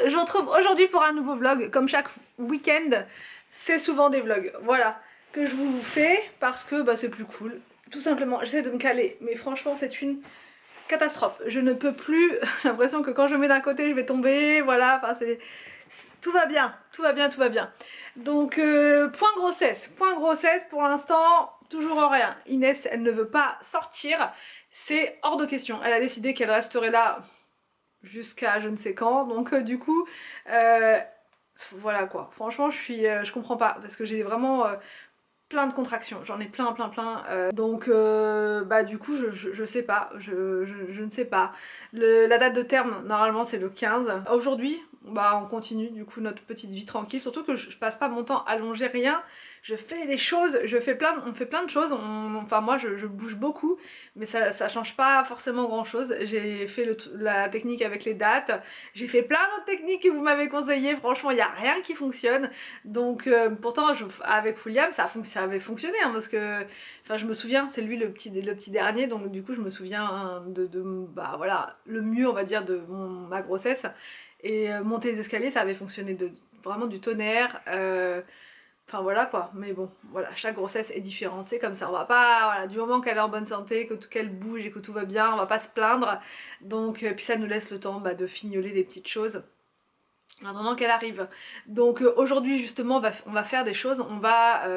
je vous retrouve aujourd'hui pour un nouveau vlog. Comme chaque week-end, c'est souvent des vlogs, voilà, que je vous fais parce que bah, c'est plus cool. Tout simplement, j'essaie de me caler, mais franchement c'est une catastrophe. Je ne peux plus, j'ai l'impression que quand je mets d'un côté je vais tomber, voilà, enfin c'est... Tout va bien, tout va bien, tout va bien. Donc point grossesse pour l'instant, toujours rien. Inès, elle ne veut pas sortir, c'est hors de question. Elle a décidé qu'elle resterait là jusqu'à je ne sais quand, donc du coup voilà quoi. Franchement je comprends pas parce que j'ai vraiment plein de contractions, j'en ai plein donc bah du coup je sais pas, je ne sais pas. La date de terme normalement c'est le 15. Aujourd'hui bah on continue du coup notre petite vie tranquille, surtout que je passe pas mon temps à longer rien, je fais des choses, on fait plein de choses, enfin moi je bouge beaucoup, mais ça change pas forcément grand chose. J'ai fait la technique avec les dates, j'ai fait plein d'autres techniques que vous m'avez conseillées, franchement il n'y a rien qui fonctionne. Donc pourtant avec William ça avait fonctionné hein, parce que enfin je me souviens, c'est lui le petit dernier, donc du coup je me souviens hein, bah voilà le mieux on va dire de ma grossesse, et monter les escaliers ça avait fonctionné vraiment du tonnerre. Enfin voilà quoi, mais bon, voilà, chaque grossesse est différente, c'est comme ça, on va pas, voilà, du moment qu'elle est en bonne santé, qu'elle bouge et que tout va bien, on va pas se plaindre, donc puis ça nous laisse le temps bah, de fignoler des petites choses en attendant qu'elle arrive. Donc aujourd'hui justement on va faire des choses, on va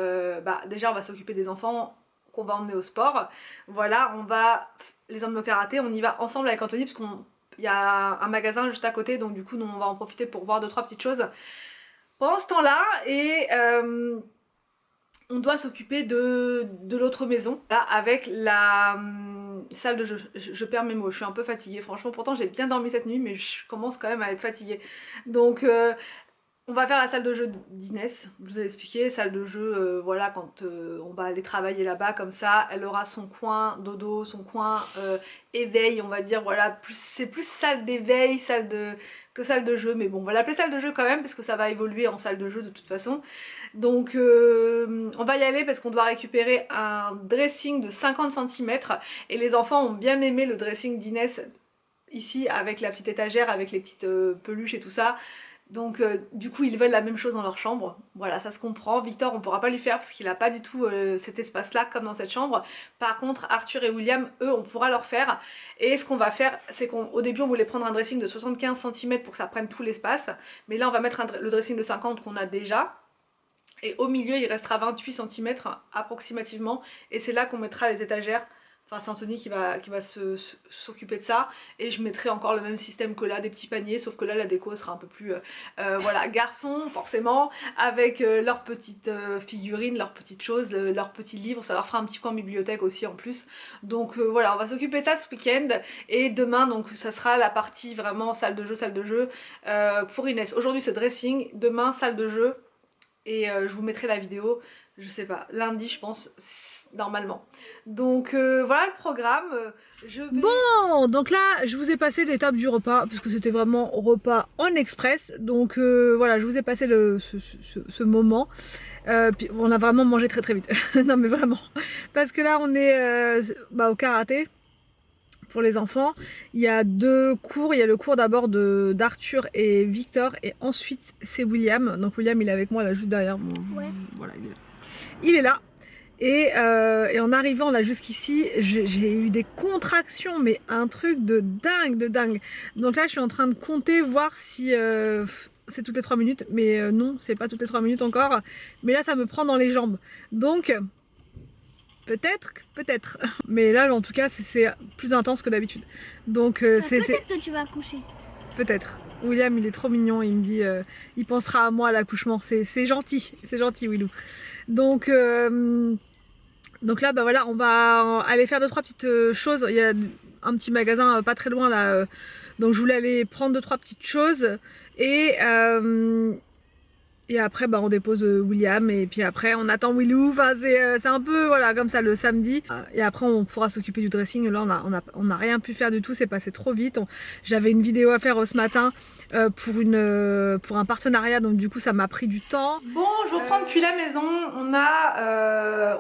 bah, déjà on va s'occuper des enfants qu'on va emmener au sport, voilà, on va les emmener au karaté, on y va ensemble avec Anthony parce qu'il y a un magasin juste à côté, donc du coup nous, on va en profiter pour voir 2-3 petites choses pendant ce temps-là, et on doit s'occuper de l'autre maison, là, avec la salle de jeu. Je perds mes mots, je suis un peu fatiguée, franchement, pourtant j'ai bien dormi cette nuit, mais je commence quand même à être fatiguée. Donc on va faire la salle de jeu d'Inès, je vous ai expliqué, salle de jeu, voilà, quand on va aller travailler là-bas, comme ça, elle aura son coin dodo, son coin éveil, on va dire, voilà, c'est plus salle d'éveil, que salle de jeu, mais bon, on va l'appeler salle de jeu quand même, parce que ça va évoluer en salle de jeu de toute façon. Donc on va y aller parce qu'on doit récupérer un dressing de 50 cm, et les enfants ont bien aimé le dressing d'Inès, ici, avec la petite étagère, avec les petites peluches et tout ça. Donc du coup ils veulent la même chose dans leur chambre, voilà, ça se comprend. Victor on pourra pas lui faire parce qu'il a pas du tout cet espace là comme dans cette chambre. Par contre Arthur et William, eux, on pourra leur faire. Et ce qu'on va faire, c'est qu'au début on voulait prendre un dressing de 75 cm pour que ça prenne tout l'espace, mais là on va mettre le dressing de 50 qu'on a déjà, et au milieu il restera 28 cm approximativement, et c'est là qu'on mettra les étagères. Enfin c'est Anthony qui va s'occuper de ça, et je mettrai encore le même système que là, des petits paniers, sauf que là la déco sera un peu plus voilà, garçon forcément, avec leurs petites figurines, leurs petites choses, leurs petits livres, ça leur fera un petit coin bibliothèque aussi en plus. Donc voilà, on va s'occuper de ça ce week-end, et demain donc ça sera la partie vraiment salle de jeu pour Inès. Aujourd'hui c'est dressing, demain salle de jeu, et je vous mettrai la vidéo, je sais pas, lundi je pense, normalement. Donc voilà le programme. Bon, donc là je vous ai passé l'étape du repas parce que c'était vraiment repas en express, donc voilà, je vous ai passé ce moment. Puis on a vraiment mangé très vite. Non mais vraiment, parce que là on est bah, au karaté pour les enfants. Il y a 2 cours, il y a le cours d'abord d'Arthur et Victor, et ensuite c'est William. Donc William il est avec moi là juste derrière. Bon, ouais. Voilà, il est là. Et en arrivant là jusqu'ici, j'ai eu des contractions, mais un truc de dingue. Donc là je suis en train de compter, voir si c'est toutes les 3 minutes, mais non, c'est pas toutes les 3 minutes encore. Mais là ça me prend dans les jambes. Donc peut-être. Mais là en tout cas c'est plus intense que d'habitude. Donc peut-être que tu vas accoucher. Peut-être. William il est trop mignon, il me dit il pensera à moi à l'accouchement. C'est gentil Willou. Donc là bah voilà, on va aller faire 2-3 petites choses. Il y a un petit magasin pas très loin là, donc je voulais aller prendre 2-3 petites choses, et après bah on dépose William, et puis après on attend Willou. Enfin c'est un peu voilà comme ça le samedi, et après on pourra s'occuper du dressing. Là on a rien pu faire du tout, c'est passé trop vite. J'avais une vidéo à faire ce matin pour un partenariat, donc du coup ça m'a pris du temps. Bon, je reprends depuis la maison.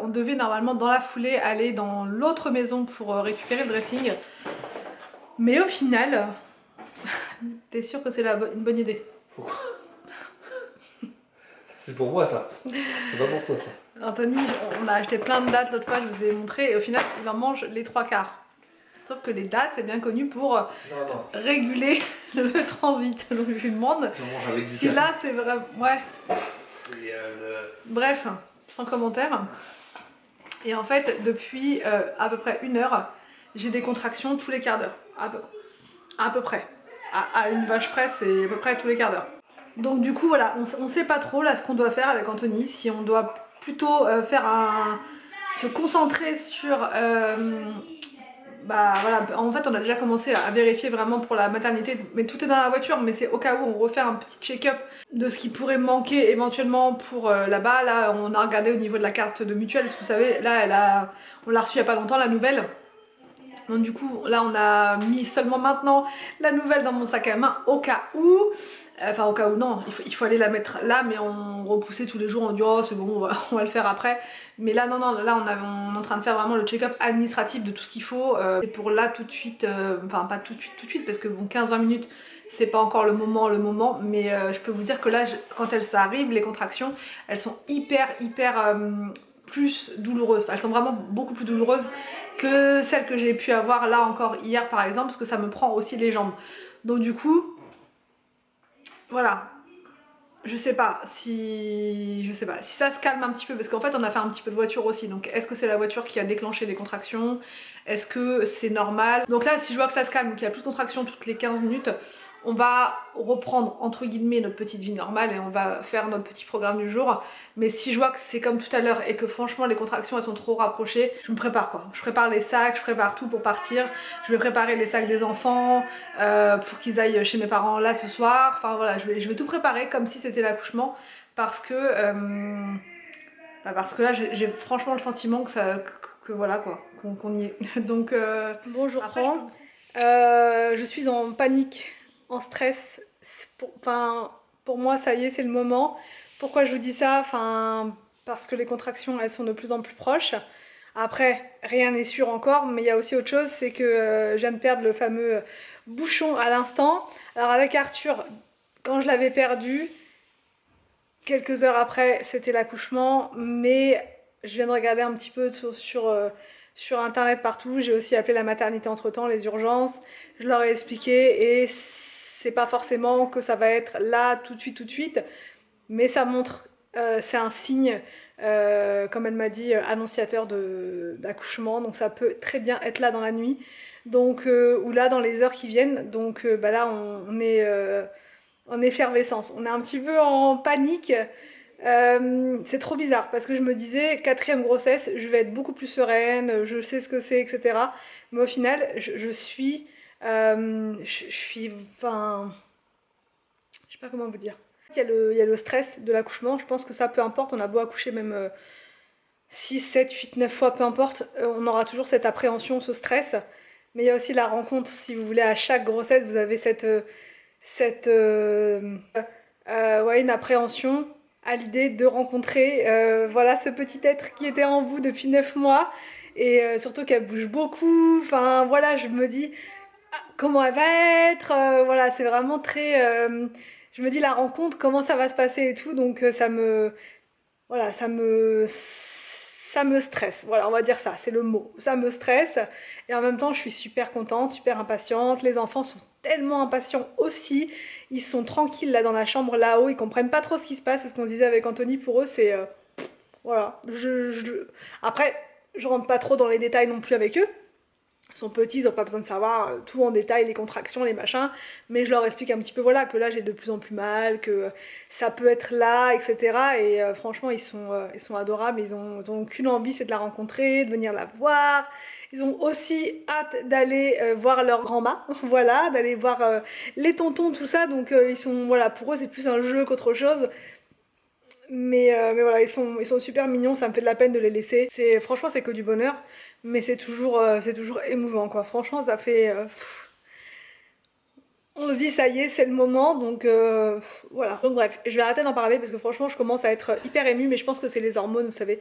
On devait normalement dans la foulée aller dans l'autre maison pour récupérer le dressing, mais au final T'es sûr que c'est une bonne idée? Pourquoi? C'est pour moi ça. C'est pas pour toi ça. Anthony, on a acheté plein de dattes l'autre fois, je vous ai montré, et au final, il en mange les 3/4. Sauf que les dattes, c'est bien connu pour réguler le transit. Donc je lui demande si là, c'est vrai. Ouais. Bref, sans commentaire. Et en fait, depuis à peu près 1 heure, j'ai des contractions tous les quarts d'heure. À peu près. À une vache près, c'est à peu près tous les quarts d'heure. Donc du coup, voilà, on sait pas trop là ce qu'on doit faire avec Anthony. Si on doit plutôt se concentrer sur... bah voilà, en fait on a déjà commencé à vérifier vraiment pour la maternité, mais tout est dans la voiture, mais c'est au cas où on refait un petit check-up de ce qui pourrait manquer éventuellement pour là-bas. Là on a regardé au niveau de la carte de mutuelle, vous savez, là on l'a reçue il y a pas longtemps la nouvelle. Donc du coup là on a mis seulement maintenant la nouvelle dans mon sac à main au cas où, enfin au cas où non, il faut aller la mettre là, mais on repoussait tous les jours, on dit oh c'est bon on va le faire après. Mais là non, là on est en train de faire vraiment le check-up administratif de tout ce qu'il faut, c'est pour là tout de suite, enfin pas tout de suite parce que bon 15-20 minutes c'est pas encore le moment, mais je peux vous dire que là quand ça arrive, les contractions elles sont hyper plus douloureuses, enfin, elles sont vraiment beaucoup plus douloureuses que celle que j'ai pu avoir là encore hier par exemple, parce que ça me prend aussi les jambes. Donc du coup, voilà, je sais pas si ça se calme un petit peu, parce qu'en fait on a fait un petit peu de voiture aussi, donc est-ce que c'est la voiture qui a déclenché des contractions? Est-ce que c'est normal? Donc là si je vois que ça se calme, qu'il n'y a plus de contractions toutes les 15 minutes, on va reprendre entre guillemets notre petite vie normale et on va faire notre petit programme du jour. Mais si je vois que c'est comme tout à l'heure et que franchement les contractions elles sont trop rapprochées, je me prépare quoi. Je prépare les sacs, je prépare tout pour partir. Je vais préparer les sacs des enfants pour qu'ils aillent chez mes parents là ce soir. Enfin voilà, je vais tout préparer comme si c'était l'accouchement, parce que là j'ai franchement le sentiment que voilà quoi, qu'on y est. Donc bon, je reprends. Je suis en panique, en stress. Pour moi ça y est, c'est le moment. Pourquoi je vous dis ça? Parce que les contractions elles sont de plus en plus proches. Après rien n'est sûr encore, mais il y a aussi autre chose, c'est que je viens de perdre le fameux bouchon à l'instant. Alors avec Arthur, quand je l'avais perdu, quelques heures après c'était l'accouchement, mais je viens de regarder un petit peu sur internet partout. J'ai aussi appelé la maternité entre temps, les urgences, je leur ai expliqué, et c'est pas forcément que ça va être là tout de suite, mais ça montre, c'est un signe, comme elle m'a dit, annonciateur d'accouchement, donc ça peut très bien être là dans la nuit, donc ou là dans les heures qui viennent. Donc bah là on est en effervescence, on est un petit peu en panique. C'est trop bizarre parce que je me disais 4e grossesse, je vais être beaucoup plus sereine, je sais ce que c'est, etc. Mais au final, je suis, enfin, je sais pas comment vous dire. Il y a le stress de l'accouchement. Je pense que ça, peu importe, on a beau accoucher même 6, 7, 8, 9 fois, peu importe, on aura toujours cette appréhension, ce stress. Mais il y a aussi la rencontre, si vous voulez, à chaque grossesse, vous avez ouais, une appréhension à l'idée de rencontrer voilà, ce petit être qui était en vous depuis 9 mois, et surtout qu'elle bouge beaucoup. Enfin voilà, je me dis comment elle va être, voilà, c'est vraiment très... je me dis la rencontre, comment ça va se passer et tout, donc voilà, ça me stresse, voilà, on va dire ça, c'est le mot, ça me stresse, et en même temps je suis super contente, super impatiente. Les enfants sont tellement impatients aussi, ils sont tranquilles là dans la chambre là-haut, ils comprennent pas trop ce qui se passe. C'est ce qu'on se disait avec Anthony, pour eux c'est... voilà, après je rentre pas trop dans les détails non plus avec eux, ils sont petits, ils n'ont pas besoin de savoir tout en détail, les contractions, les machins, mais je leur explique un petit peu, voilà, que là j'ai de plus en plus mal, que ça peut être là, etc. Et franchement, ils sont adorables, ils ont qu'une envie, c'est de la rencontrer, de venir la voir. Ils ont aussi hâte d'aller voir leur grand-mère, voilà, d'aller voir les tontons, tout ça, donc ils sont, voilà, pour eux c'est plus un jeu qu'autre chose. Mais voilà, ils sont super mignons, ça me fait de la peine de les laisser. Franchement, c'est que du bonheur, mais c'est toujours émouvant, quoi. Franchement, ça fait... on se dit, ça y est, c'est le moment, donc voilà. Donc bref, je vais arrêter d'en parler parce que franchement, je commence à être hyper émue, mais je pense que c'est les hormones, vous savez.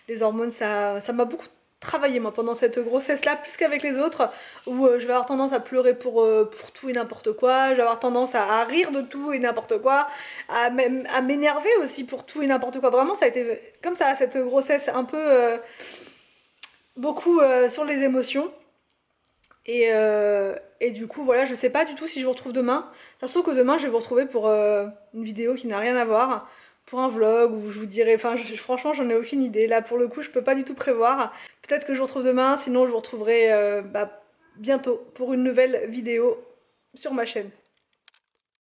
Les hormones, ça m'a beaucoup travaillé moi pendant cette grossesse là plus qu'avec les autres où je vais avoir tendance à pleurer pour tout et n'importe quoi, je vais avoir tendance à rire de tout et n'importe quoi, à m'énerver aussi pour tout et n'importe quoi. Vraiment ça a été comme ça cette grossesse un peu beaucoup sur les émotions. Et du coup, voilà, je sais pas du tout si je vous retrouve demain. Ça se trouve que demain, je vais vous retrouver pour une vidéo qui n'a rien à voir, pour un vlog où je vous dirai. Enfin, franchement, j'en ai aucune idée. Là, pour le coup, je peux pas du tout prévoir. Peut-être que je vous retrouve demain, sinon, je vous retrouverai bientôt pour une nouvelle vidéo sur ma chaîne.